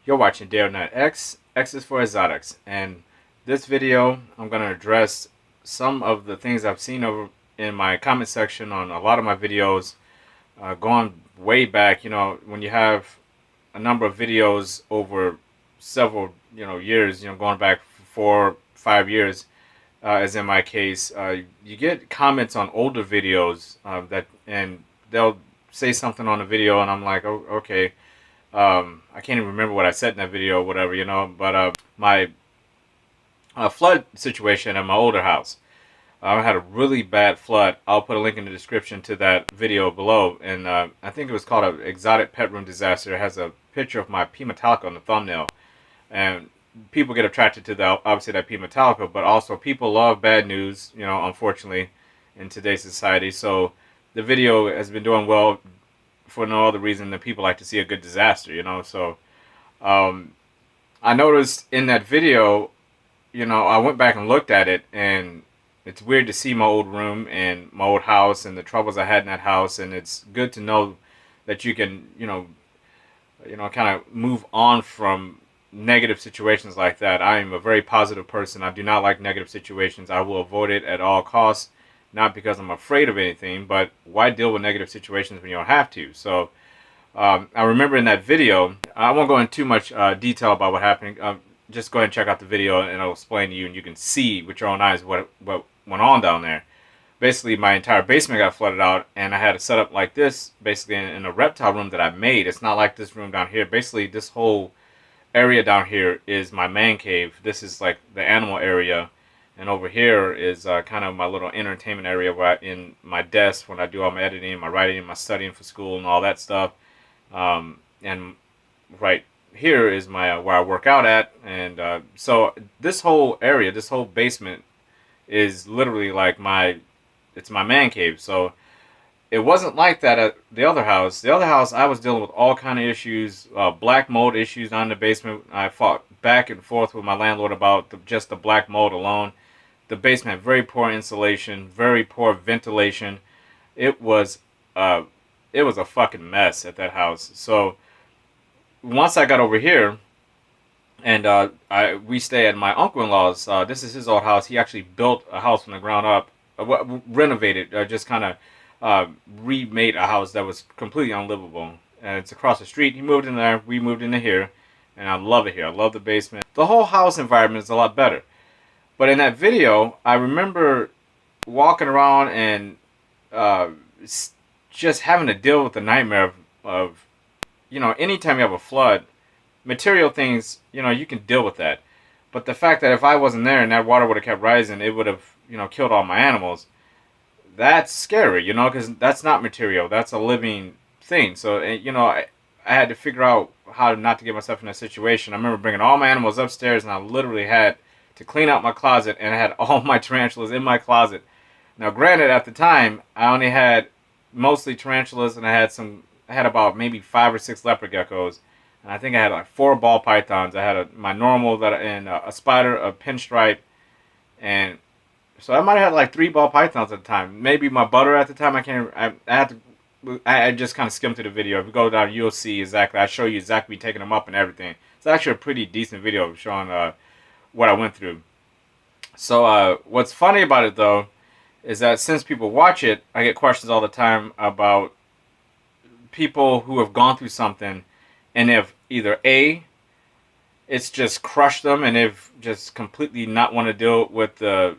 You're watching Day or Night X. X is for exotics. And this video, I'm going to address some of the things I've seen over in my comment section on a lot of my videos, going way back. You know, when you have a number of videos over several, years, going back 4, 5 years, as in my case, you get comments on older videos and they'll say something on the video, and I'm like, oh, okay. I can't even remember what I said in that video or whatever, but my flood situation at my older house. I had a really bad flood. I'll put a link in the description to that video below. And I think it was called an exotic pet room disaster. It has a picture of my P Metallica on the thumbnail. And people get attracted to that, obviously, that P Metallica, but also people love bad news, unfortunately, in today's society. So the video has been doing well for no other reason than people like to see a good disaster, So I noticed in that video, I went back and looked at it, and it's weird to see my old room and my old house and the troubles I had in that house, and it's good to know that you can, kind of move on from negative situations like that. I am a very positive person. I do not like negative situations. I will avoid it at all costs. Not because I'm afraid of anything, but why deal with negative situations when you don't have to? So I remember in that video, I won't go into too much detail about what happened. Just go ahead and check out the video, and I'll explain to you, and you can see with your own eyes what went on down there. Basically, my entire basement got flooded out, and I had to set up like this, basically in a reptile room that I made. It's not like this room down here. Basically, this whole area down here is my man cave. This is like the animal area. And over here is kind of my little entertainment area where in my desk when I do all my editing, my writing, my studying for school and all that stuff. And right here is my where I work out at. And so this whole area, this whole basement is literally like it's my man cave. So it wasn't like that at the other house. The other house, I was dealing with all kind of issues, black mold issues down in the basement. I fought back and forth with my landlord about just the black mold alone. The basement had very poor insulation, very poor ventilation. It was a fucking mess at that house. So once I got over here, and we stay at my uncle-in-law's. This is his old house. He actually built a house from the ground up, renovated, just kind of remade a house that was completely unlivable. And it's across the street. He moved in there. We moved into here, and I love it here. I love the basement. The whole house environment is a lot better. But in that video, I remember walking around and just having to deal with the nightmare of anytime you have a flood, material things, you can deal with that. But the fact that if I wasn't there and that water would have kept rising, it would have, killed all my animals. That's scary, because that's not material. That's a living thing. So, I had to figure out how not to get myself in that situation. I remember bringing all my animals upstairs, and I literally had to clean out my closet, and I had all my tarantulas in my closet. Now, granted, at the time, I only had mostly tarantulas, and I had about maybe 5 or 6 leopard geckos, and I think I had like 4 ball pythons. I had my normal and a spider, a pinstripe, and so I might have had like 3 ball pythons at the time. Maybe my butter at the time. I just kind of skimmed through the video. If you go down, you'll see exactly. I show you exactly me taking them up and everything. It's actually a pretty decent video showing what I went through. So what's funny about it though is that since people watch it, I get questions all the time about people who have gone through something, and if either A, it's just crushed them, and they've just completely not want to deal with the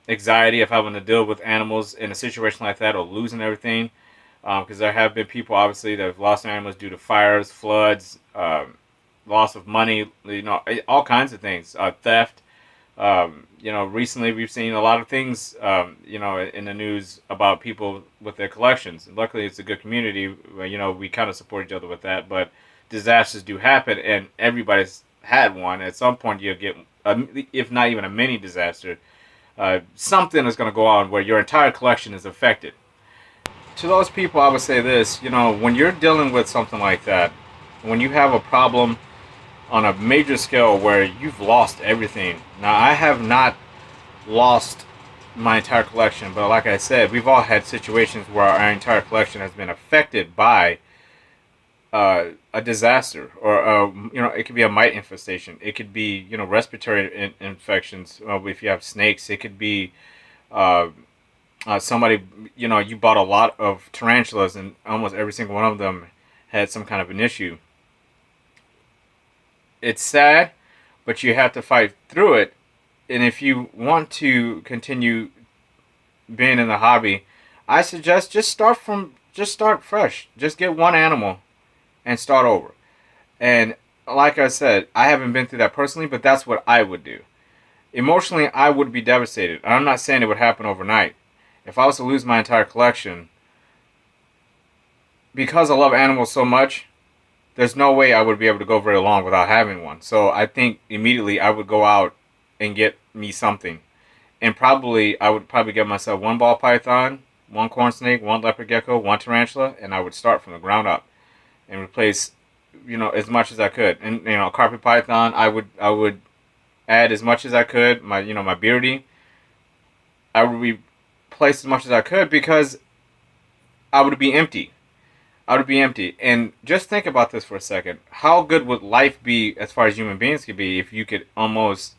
anxiety of having to deal with animals in a situation like that, or losing everything, because there have been people obviously that have lost animals due to fires, floods, loss of money, all kinds of things, theft. Recently we've seen a lot of things, in the news about people with their collections. And luckily, it's a good community. We kind of support each other with that. But disasters do happen, and everybody's had one. At some point, you'll get, if not even a mini disaster, something is going to go on where your entire collection is affected. To those people, I would say this: when you're dealing with something like that, when you have a problem on a major scale where you've lost everything. Now, I have not lost my entire collection, but like I said, we've all had situations where our entire collection has been affected by a disaster, or it could be a mite infestation. It could be respiratory infections. If you have snakes, it could be uh, somebody, you bought a lot of tarantulas, and almost every single one of them had some kind of an issue. It's sad, but you have to fight through it. And if you want to continue being in the hobby, I suggest just start fresh. Just get one animal and start over. And like I said, I haven't been through that personally, but that's what I would do. Emotionally, I would be devastated. I'm not saying it would happen overnight. If I was to lose my entire collection, because I love animals so much, there's no way I would be able to go very long without having one. So I think immediately I would go out and get me something. And I would probably get myself one ball python, one corn snake, one leopard gecko, one tarantula, and I would start from the ground up and replace, as much as I could. And carpet python, I would add as much as I could. My beardy, I would replace as much as I could, because I would be empty. I would be empty. And just think about this for a second. How good would life be, as far as human beings could be, if you could almost...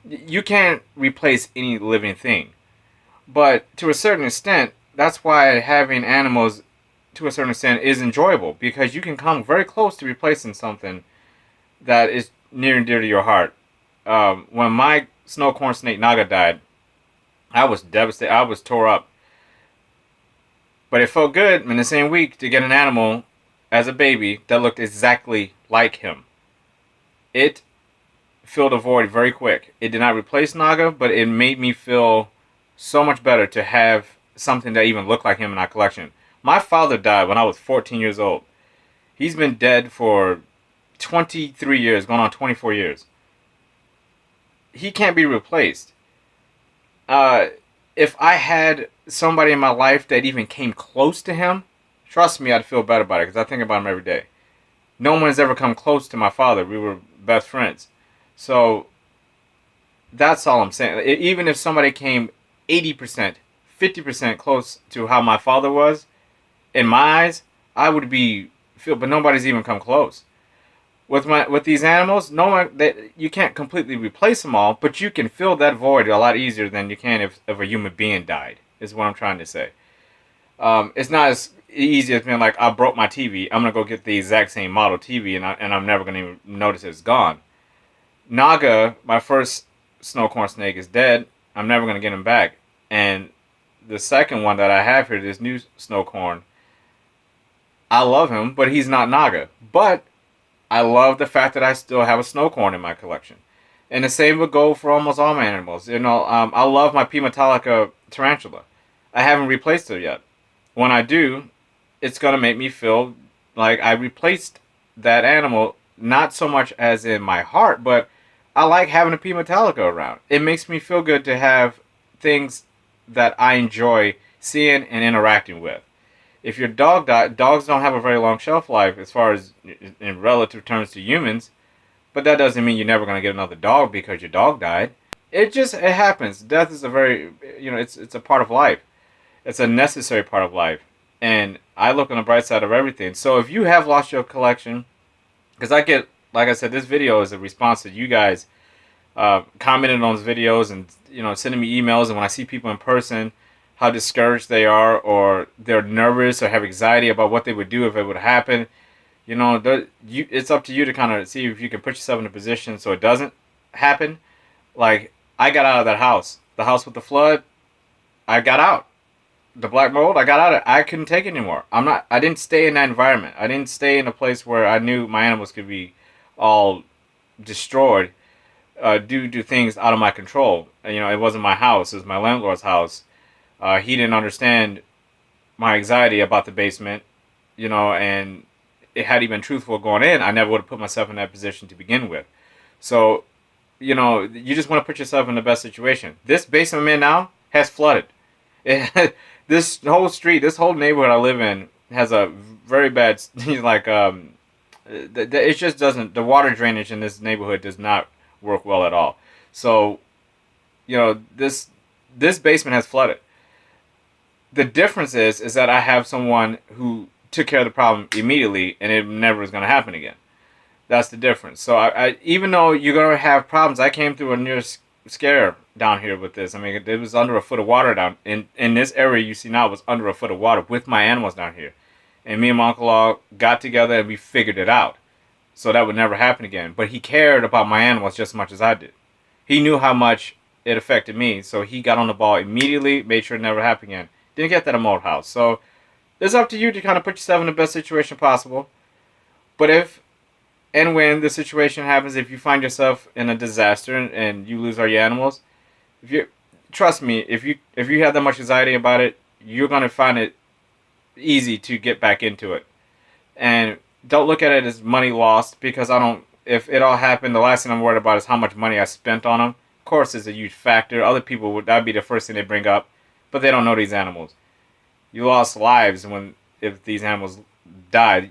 You can't replace any living thing. But to a certain extent, that's why having animals, to a certain extent, is enjoyable. Because you can come very close to replacing something that is near and dear to your heart. When my snow corn snake Naga died, I was devastated. I was tore up. But it felt good in the same week to get an animal as a baby that looked exactly like him. It filled a void very quick. It did not replace Naga, but it made me feel so much better to have something that even looked like him in our collection. My father died when I was 14 years old. He's been dead for 23 years, going on 24 years. He can't be replaced. If I had somebody in my life that even came close to him, trust me, I'd feel better about it, because I think about him every day. No one has ever come close to my father. We were best friends. So that's all I'm saying. Even if somebody came 80%, 50% close to how my father was, in my eyes, I would feel, but nobody's even come close. With these animals, you can't completely replace them all, but you can fill that void a lot easier than you can if a human being died, is what I'm trying to say. It's not as easy as being like, I broke my TV, I'm going to go get the exact same model TV, and I'm never going to even notice it's gone. Naga, my first snow corn snake, is dead. I'm never going to get him back. And the second one that I have here, this new snow corn, I love him, but he's not Naga. But I love the fact that I still have a snow corn in my collection. And the same would go for almost all my animals. I love my P. metallica tarantula. I haven't replaced her yet. When I do, it's going to make me feel like I replaced that animal, not so much as in my heart, but I like having a P. metallica around. It makes me feel good to have things that I enjoy seeing and interacting with. If your dog died, dogs don't have a very long shelf life as far as in relative terms to humans, but that doesn't mean you're never going to get another dog because your dog died. It happens. Death is it's a part of life. It's a necessary part of life. And I look on the bright side of everything. So if you have lost your collection, because like I said, this video is a response to you guys commenting on those videos and sending me emails, and when I see people in person, how discouraged they are, or they're nervous or have anxiety about what they would do if it would happen. It's up to you to kind of see if you can put yourself in a position so it doesn't happen. Like, I got out of that house. The house with the flood, I got out. The black mold, I got out of it. I couldn't take it anymore. I didn't stay in that environment. I didn't stay in a place where I knew my animals could be all destroyed due to things out of my control. It wasn't my house. It was my landlord's house. He didn't understand my anxiety about the basement, and had he been truthful going in, I never would have put myself in that position to begin with. So, you just want to put yourself in the best situation. This basement I'm in now has flooded. This whole street, this whole neighborhood I live in has a very bad, it just doesn't, the water drainage in this neighborhood does not work well at all. So, this basement has flooded. The difference is that I have someone who took care of the problem immediately, and it never was going to happen again. That's the difference. So I even though you're going to have problems, I came through a near scare down here with this. I mean, it was under a foot of water down in this area you see now was under a foot of water with my animals down here, and me and my uncle all got together and we figured it out, so that would never happen again. But he cared about my animals just as much as I did. He knew how much it affected me, so he got on the ball immediately, made sure it never happened again. Didn't get that in Mold House. So it's up to you to kind of put yourself in the best situation possible. But if and when the situation happens, if you find yourself in a disaster and you lose all your animals, if you trust me, if you have that much anxiety about it, you're gonna find it easy to get back into it. And don't look at it as money lost, because I don't. If it all happened, the last thing I'm worried about is how much money I spent on them. Of course, it's a huge factor. Other people would that'd be the first thing they bring up, but they don't know these animals. You lost lives when if these animals died.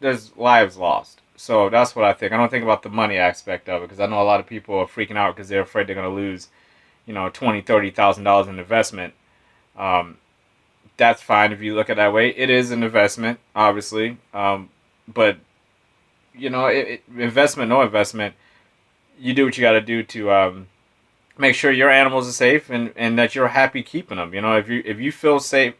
There's lives lost. So that's what I think. I don't think about the money aspect of it, because I know a lot of people are freaking out because they're afraid they're going to lose, $20,000, $30,000 in investment. Um, that's fine if you look at it that way. It is an investment, obviously, but investment, no investment, you do what you got to do to make sure your animals are safe and that you're happy keeping them. If you feel safe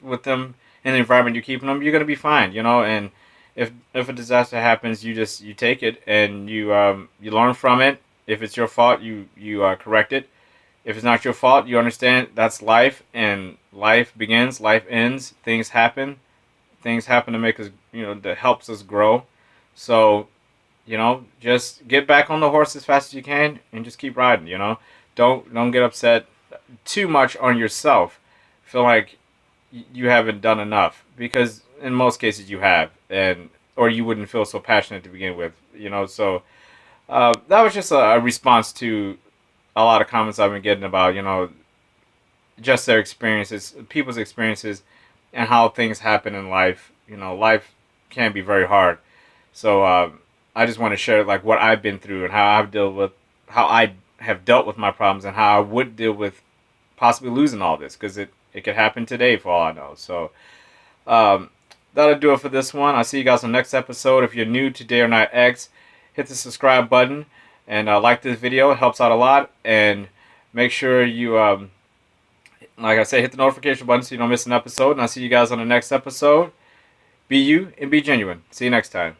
with them in the environment you're keeping them, you're gonna be fine. And if a disaster happens, you take it and you learn from it. If it's your fault, you correct it. If it's not your fault, you understand that's life, and life begins, life ends. Things happen to make us, that helps us grow. So, just get back on the horse as fast as you can and just keep riding. Don't get upset too much on yourself. Feel like you haven't done enough, because in most cases you have, or you wouldn't feel so passionate to begin with. So that was just a response to a lot of comments I've been getting about just their experiences, people's experiences, and how things happen in life. Life can be very hard. So I just want to share like what I've been through and how I have dealt with my problems, and how I would deal with possibly losing all this, because it could happen today for all I know. So that'll do it for this one. I'll see you guys on the next episode. If you're new to Day or Night X, hit the subscribe button and like this video. It helps out a lot. And make sure you, like I said, hit the notification button so you don't miss an episode. And I'll see you guys on the next episode. Be you and be genuine. See you next time.